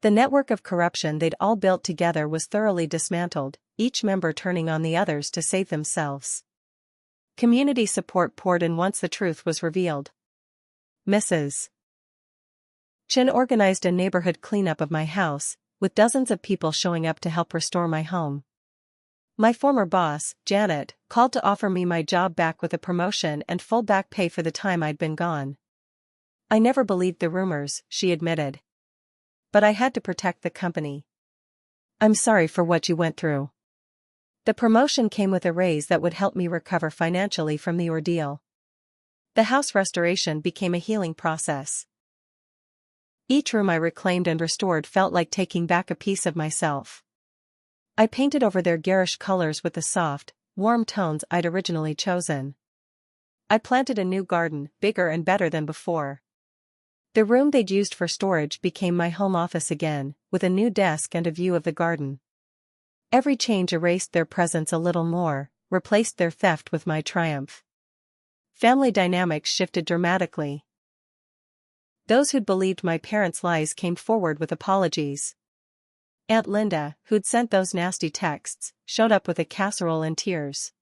The network of corruption they'd all built together was thoroughly dismantled, each member turning on the others to save themselves. Community support poured in once the truth was revealed. Mrs. Chen organized a neighborhood cleanup of my house, with dozens of people showing up to help restore my home. My former boss, Janet, called to offer me my job back with a promotion and full back pay for the time I'd been gone. I never believed the rumors, she admitted. But I had to protect the company. "I'm sorry for what you went through." The promotion came with a raise that would help me recover financially from the ordeal. The house restoration became a healing process. Each room I reclaimed and restored felt like taking back a piece of myself. I painted over their garish colors with the soft, warm tones I'd originally chosen. I planted a new garden, bigger and better than before. The room they'd used for storage became my home office again, with a new desk and a view of the garden. Every change erased their presence a little more, replaced their theft with my triumph. Family dynamics shifted dramatically. Those who'd believed my parents' lies came forward with apologies. Aunt Linda, who'd sent those nasty texts, showed up with a casserole and tears.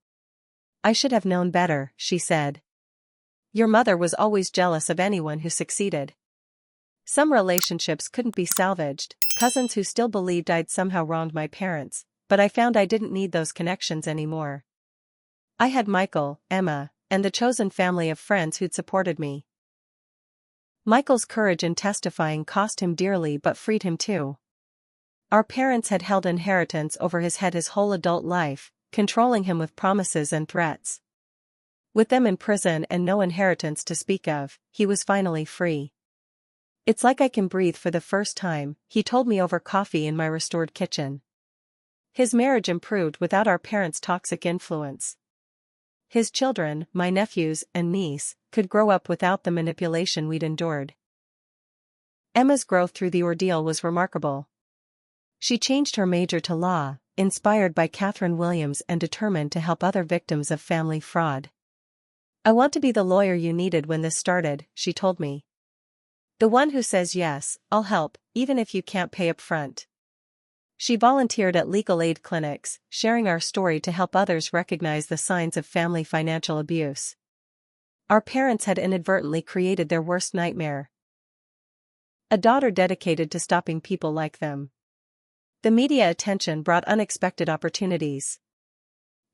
"I should have known better," she said. "Your mother was always jealous of anyone who succeeded." Some relationships couldn't be salvaged, cousins who still believed I'd somehow wronged my parents, but I found I didn't need those connections anymore. I had Michael, Emma, and the chosen family of friends who'd supported me. Michael's courage in testifying cost him dearly but freed him too. Our parents had held inheritance over his head his whole adult life, controlling him with promises and threats. With them in prison and no inheritance to speak of, he was finally free. "It's like I can breathe for the first time," he told me over coffee in my restored kitchen. His marriage improved without our parents' toxic influence. His children, my nephews and niece, could grow up without the manipulation we'd endured. Emma's growth through the ordeal was remarkable. She changed her major to law, inspired by Catherine Williams and determined to help other victims of family fraud. "I want to be the lawyer you needed when this started," she told me. "The one who says yes, I'll help, even if you can't pay up front." She volunteered at legal aid clinics, sharing our story to help others recognize the signs of family financial abuse. Our parents had inadvertently created their worst nightmare. A daughter dedicated to stopping people like them. The media attention brought unexpected opportunities.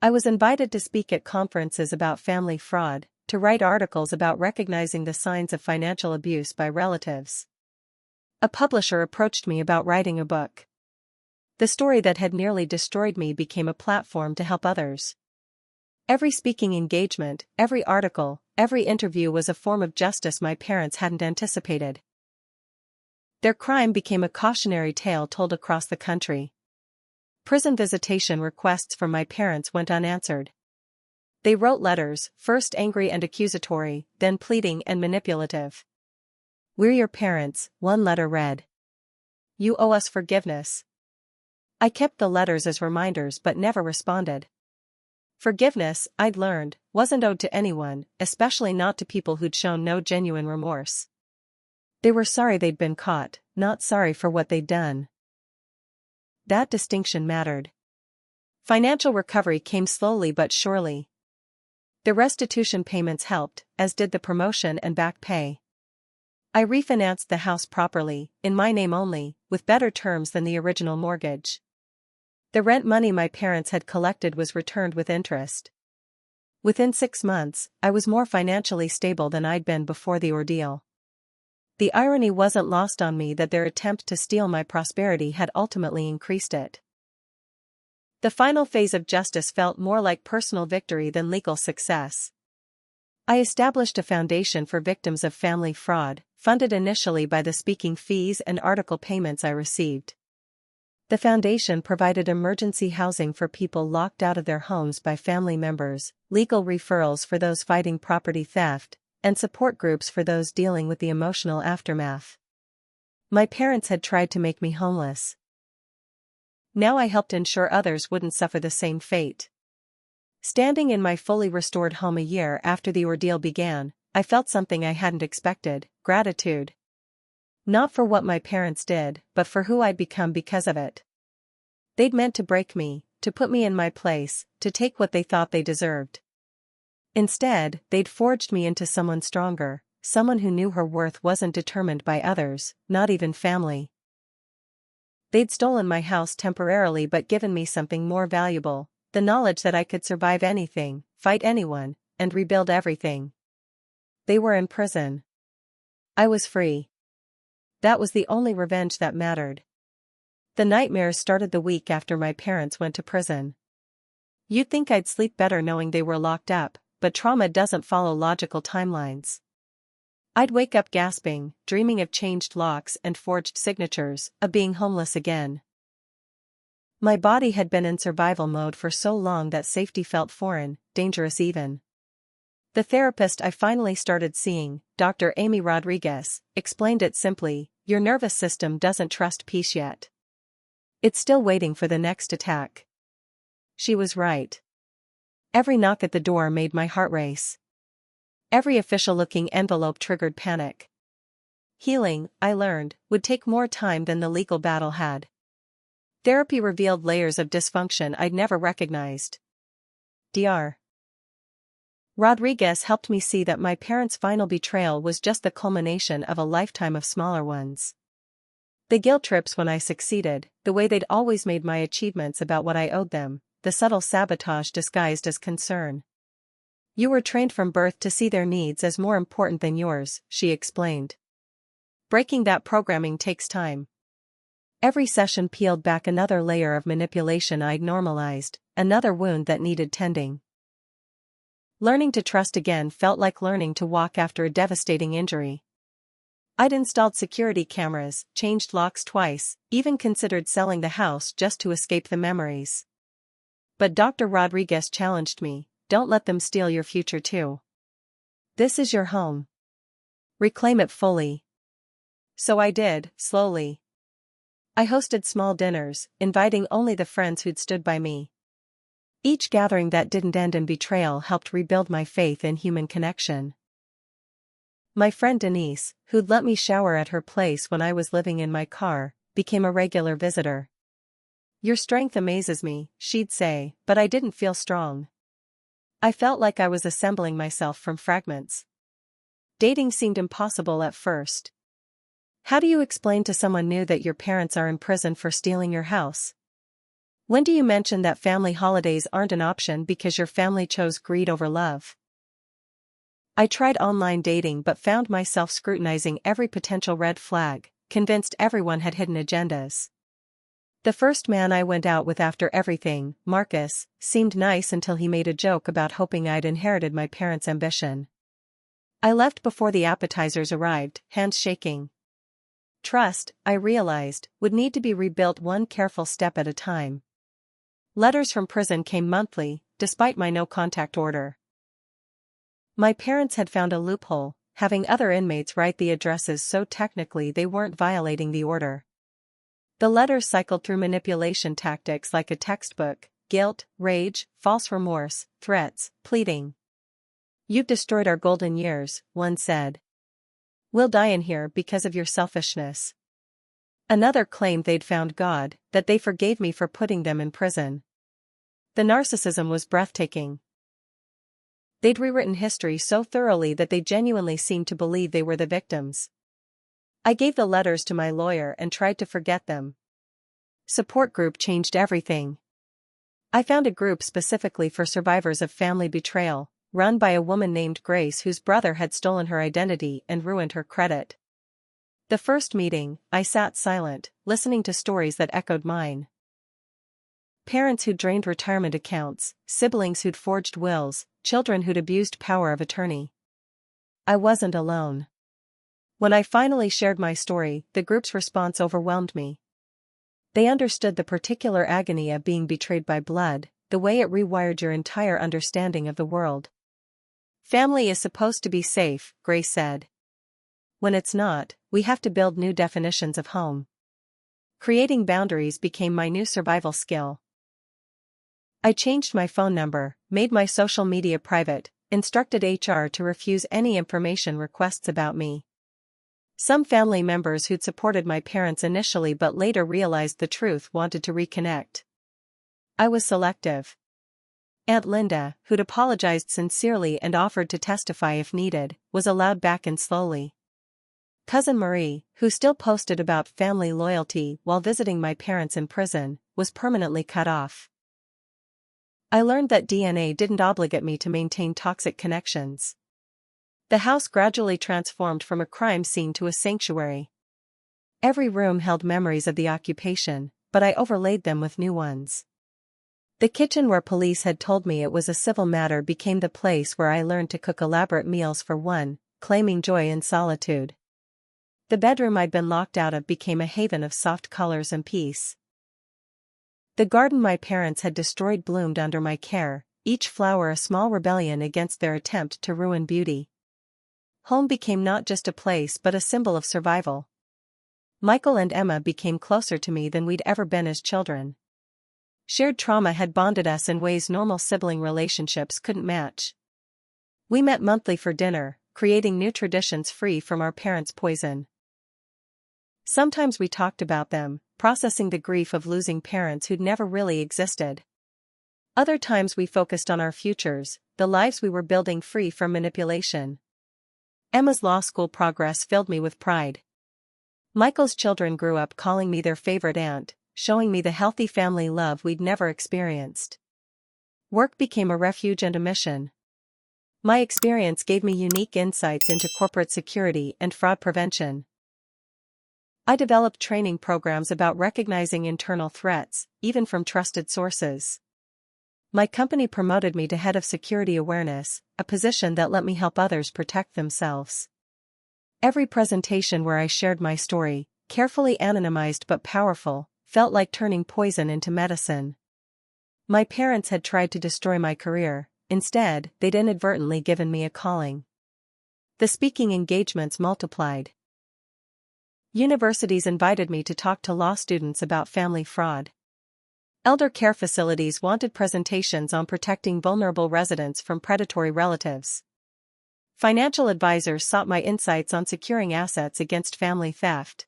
I was invited to speak at conferences about family fraud, to write articles about recognizing the signs of financial abuse by relatives. A publisher approached me about writing a book. The story that had nearly destroyed me became a platform to help others. Every speaking engagement, every article, every interview was a form of justice my parents hadn't anticipated. Their crime became a cautionary tale told across the country. Prison visitation requests from my parents went unanswered. They wrote letters, first angry and accusatory, then pleading and manipulative. "We're your parents," one letter read. "You owe us forgiveness." I kept the letters as reminders but never responded. Forgiveness, I'd learned, wasn't owed to anyone, especially not to people who'd shown no genuine remorse. They were sorry they'd been caught, not sorry for what they'd done. That distinction mattered. Financial recovery came slowly but surely. The restitution payments helped, as did the promotion and back pay. I refinanced the house properly, in my name only, with better terms than the original mortgage. The rent money my parents had collected was returned with interest. Within 6 months, I was more financially stable than I'd been before the ordeal. The irony wasn't lost on me that their attempt to steal my prosperity had ultimately increased it. The final phase of justice felt more like personal victory than legal success. I established a foundation for victims of family fraud, funded initially by the speaking fees and article payments I received. The foundation provided emergency housing for people locked out of their homes by family members, legal referrals for those fighting property theft, and support groups for those dealing with the emotional aftermath. My parents had tried to make me homeless. Now I helped ensure others wouldn't suffer the same fate. Standing in my fully restored home a year after the ordeal began, I felt something I hadn't expected: gratitude. Not for what my parents did, but for who I'd become because of it. They'd meant to break me, to put me in my place, to take what they thought they deserved. Instead, they'd forged me into someone stronger, someone who knew her worth wasn't determined by others, not even family. They'd stolen my house temporarily but given me something more valuable: the knowledge that I could survive anything, fight anyone, and rebuild everything. They were in prison. I was free. That was the only revenge that mattered. The nightmares started the week after my parents went to prison. You'd think I'd sleep better knowing they were locked up, but trauma doesn't follow logical timelines. I'd wake up gasping, dreaming of changed locks and forged signatures, of being homeless again. My body had been in survival mode for so long that safety felt foreign, dangerous even. The therapist I finally started seeing, Dr. Amy Rodriguez, explained it simply: your nervous system doesn't trust peace yet. It's still waiting for the next attack. She was right. Every knock at the door made my heart race. Every official-looking envelope triggered panic. Healing, I learned, would take more time than the legal battle had. Therapy revealed layers of dysfunction I'd never recognized. Dr. Rodriguez helped me see that my parents' final betrayal was just the culmination of a lifetime of smaller ones. The guilt trips when I succeeded, the way they'd always made my achievements about what I owed them, the subtle sabotage disguised as concern. You were trained from birth to see their needs as more important than yours, she explained. Breaking that programming takes time. Every session peeled back another layer of manipulation I'd normalized, another wound that needed tending. Learning to trust again felt like learning to walk after a devastating injury. I'd installed security cameras, changed locks twice, even considered selling the house just to escape the memories. But Dr. Rodriguez challenged me, don't let them steal your future too. This is your home. Reclaim it fully. So I did, slowly. I hosted small dinners, inviting only the friends who'd stood by me. Each gathering that didn't end in betrayal helped rebuild my faith in human connection. My friend Denise, who'd let me shower at her place when I was living in my car, became a regular visitor. Your strength amazes me, she'd say, but I didn't feel strong. I felt like I was assembling myself from fragments. Dating seemed impossible at first. How do you explain to someone new that your parents are in prison for stealing your house? When do you mention that family holidays aren't an option because your family chose greed over love? I tried online dating but found myself scrutinizing every potential red flag, convinced everyone had hidden agendas. The first man I went out with after everything, Marcus, seemed nice until he made a joke about hoping I'd inherited my parents' ambition. I left before the appetizers arrived, hands shaking. Trust, I realized, would need to be rebuilt one careful step at a time. Letters from prison came monthly, despite my no-contact order. My parents had found a loophole, having other inmates write the addresses so technically they weren't violating the order. The letters cycled through manipulation tactics like a textbook: guilt, rage, false remorse, threats, pleading. You've destroyed our golden years, one said. We'll die in here because of your selfishness. Another claimed they'd found God, that they forgave me for putting them in prison. The narcissism was breathtaking. They'd rewritten history so thoroughly that they genuinely seemed to believe they were the victims. I gave the letters to my lawyer and tried to forget them. Support group changed everything. I found a group specifically for survivors of family betrayal, run by a woman named Grace whose brother had stolen her identity and ruined her credit. The first meeting, I sat silent, listening to stories that echoed mine. Parents who'd drained retirement accounts, siblings who'd forged wills, children who'd abused power of attorney. I wasn't alone. When I finally shared my story, the group's response overwhelmed me. They understood the particular agony of being betrayed by blood, the way it rewired your entire understanding of the world. Family is supposed to be safe, Grace said. When it's not, we have to build new definitions of home. Creating boundaries became my new survival skill. I changed my phone number, made my social media private, instructed HR to refuse any information requests about me. Some family members who'd supported my parents initially but later realized the truth wanted to reconnect. I was selective. Aunt Linda, who'd apologized sincerely and offered to testify if needed, was allowed back in slowly. Cousin Marie, who still posted about family loyalty while visiting my parents in prison, was permanently cut off. I learned that DNA didn't obligate me to maintain toxic connections. The house gradually transformed from a crime scene to a sanctuary. Every room held memories of the occupation, but I overlaid them with new ones. The kitchen where police had told me it was a civil matter became the place where I learned to cook elaborate meals for one, claiming joy in solitude. The bedroom I'd been locked out of became a haven of soft colors and peace. The garden my parents had destroyed bloomed under my care, each flower a small rebellion against their attempt to ruin beauty. Home became not just a place but a symbol of survival. Michael and Emma became closer to me than we'd ever been as children. Shared trauma had bonded us in ways normal sibling relationships couldn't match. We met monthly for dinner, creating new traditions free from our parents' poison. Sometimes we talked about them, processing the grief of losing parents who'd never really existed. Other times we focused on our futures, the lives we were building free from manipulation. Emma's law school progress filled me with pride. Michael's children grew up calling me their favorite aunt, showing me the healthy family love we'd never experienced. Work became a refuge and a mission. My experience gave me unique insights into corporate security and fraud prevention. I developed training programs about recognizing internal threats, even from trusted sources. My company promoted me to head of security awareness, a position that let me help others protect themselves. Every presentation where I shared my story, carefully anonymized but powerful, felt like turning poison into medicine. My parents had tried to destroy my career. Instead, they'd inadvertently given me a calling. The speaking engagements multiplied. Universities invited me to talk to law students about family fraud. Elder care facilities wanted presentations on protecting vulnerable residents from predatory relatives. Financial advisors sought my insights on securing assets against family theft.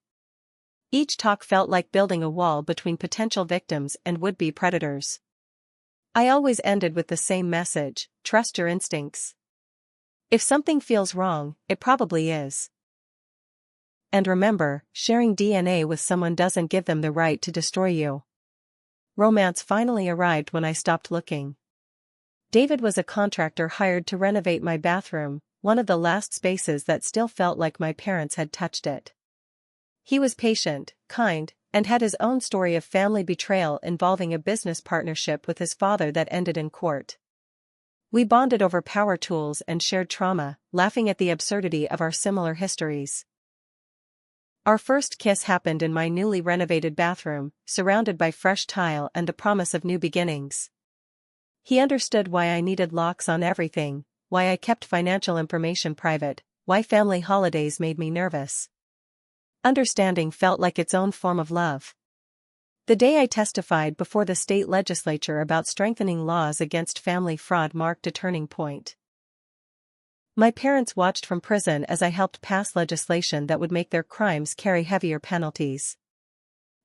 Each talk felt like building a wall between potential victims and would-be predators. I always ended with the same message: trust your instincts. If something feels wrong, it probably is. And remember, sharing DNA with someone doesn't give them the right to destroy you. Romance finally arrived when I stopped looking. David was a contractor hired to renovate my bathroom, one of the last spaces that still felt like my parents had touched it. He was patient, kind, and had his own story of family betrayal involving a business partnership with his father that ended in court. We bonded over power tools and shared trauma, laughing at the absurdity of our similar histories. Our first kiss happened in my newly renovated bathroom, surrounded by fresh tile and the promise of new beginnings. He understood why I needed locks on everything, why I kept financial information private, why family holidays made me nervous. Understanding felt like its own form of love. The day I testified before the state legislature about strengthening laws against family fraud marked a turning point. My parents watched from prison as I helped pass legislation that would make their crimes carry heavier penalties.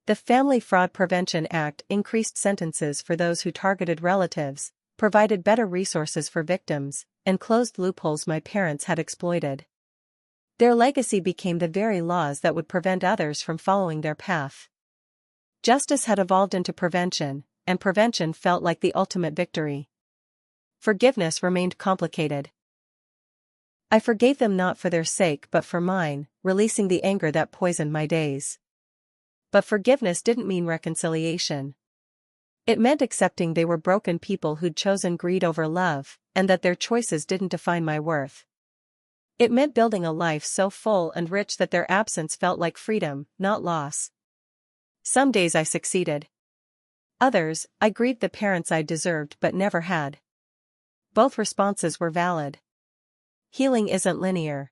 The Family Fraud Prevention Act increased sentences for those who targeted relatives, provided better resources for victims, and closed loopholes my parents had exploited. Their legacy became the very laws that would prevent others from following their path. Justice had evolved into prevention, and prevention felt like the ultimate victory. Forgiveness remained complicated. I forgave them not for their sake but for mine, releasing the anger that poisoned my days. But forgiveness didn't mean reconciliation. It meant accepting they were broken people who'd chosen greed over love, and that their choices didn't define my worth. It meant building a life so full and rich that their absence felt like freedom, not loss. Some days I succeeded. Others, I grieved the parents I deserved but never had. Both responses were valid. Healing isn't linear.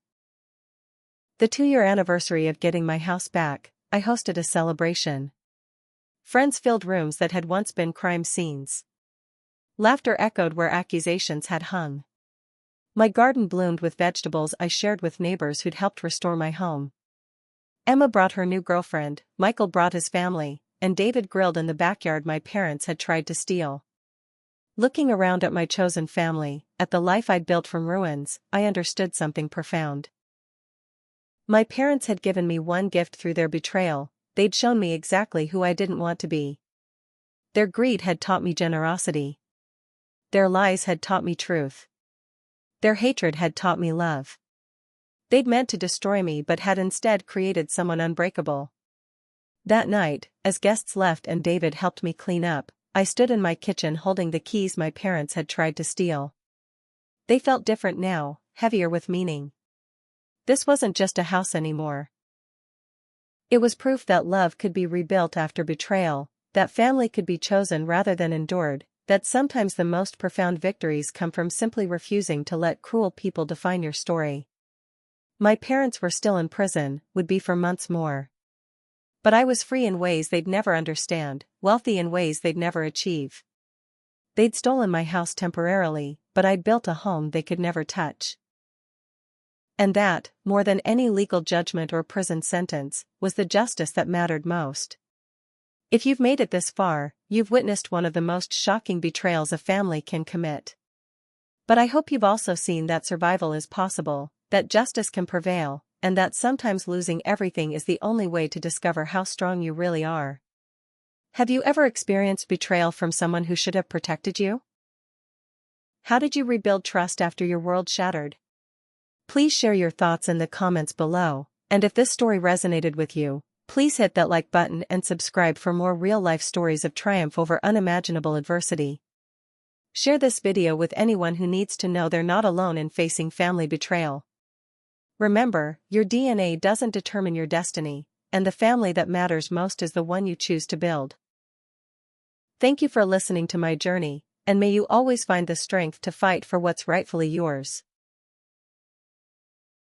The 2-year anniversary of getting my house back, I hosted a celebration. Friends filled rooms that had once been crime scenes. Laughter echoed where accusations had hung. My garden bloomed with vegetables I shared with neighbors who'd helped restore my home. Emma brought her new girlfriend, Michael brought his family, and David grilled in the backyard my parents had tried to steal. Looking around at my chosen family, at the life I'd built from ruins, I understood something profound. My parents had given me one gift through their betrayal: they'd shown me exactly who I didn't want to be. Their greed had taught me generosity. Their lies had taught me truth. Their hatred had taught me love. They'd meant to destroy me but had instead created someone unbreakable. That night, as guests left and David helped me clean up, I stood in my kitchen holding the keys my parents had tried to steal. They felt different now, heavier with meaning. This wasn't just a house anymore. It was proof that love could be rebuilt after betrayal, that family could be chosen rather than endured, that sometimes the most profound victories come from simply refusing to let cruel people define your story. My parents were still in prison, would be for months more. But I was free in ways they'd never understand, wealthy in ways they'd never achieve. They'd stolen my house temporarily, but I'd built a home they could never touch. And that, more than any legal judgment or prison sentence, was the justice that mattered most. If you've made it this far, you've witnessed one of the most shocking betrayals a family can commit. But I hope you've also seen that survival is possible, that justice can prevail, and that sometimes losing everything is the only way to discover how strong you really are. Have you ever experienced betrayal from someone who should have protected you? How did you rebuild trust after your world shattered? Please share your thoughts in the comments below, and if this story resonated with you, please hit that like button and subscribe for more real-life stories of triumph over unimaginable adversity. Share this video with anyone who needs to know they're not alone in facing family betrayal. Remember, your DNA doesn't determine your destiny, and the family that matters most is the one you choose to build. Thank you for listening to my journey, and may you always find the strength to fight for what's rightfully yours.